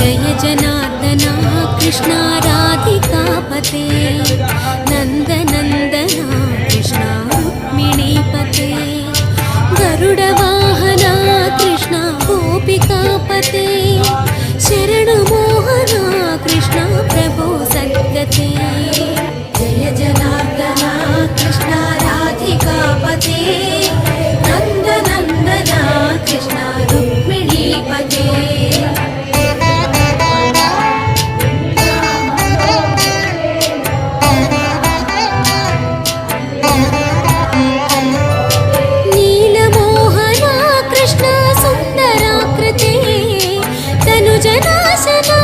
जय जनार्दना कृष्ण राधिकापते नन्दनन्दना कृष्ण रुक्मिणीपते गरुडवाहना कृष्ण गोपिकापते शरणुमोहना कृष्ण प्रभो सद्गते जय जनार्दना कृष्ण राधिकापते नन्दनन्दना कृष्ण रुक्मिणीपते नीलमोहना कृष्ण सुन्दराकृते तनुजनाशना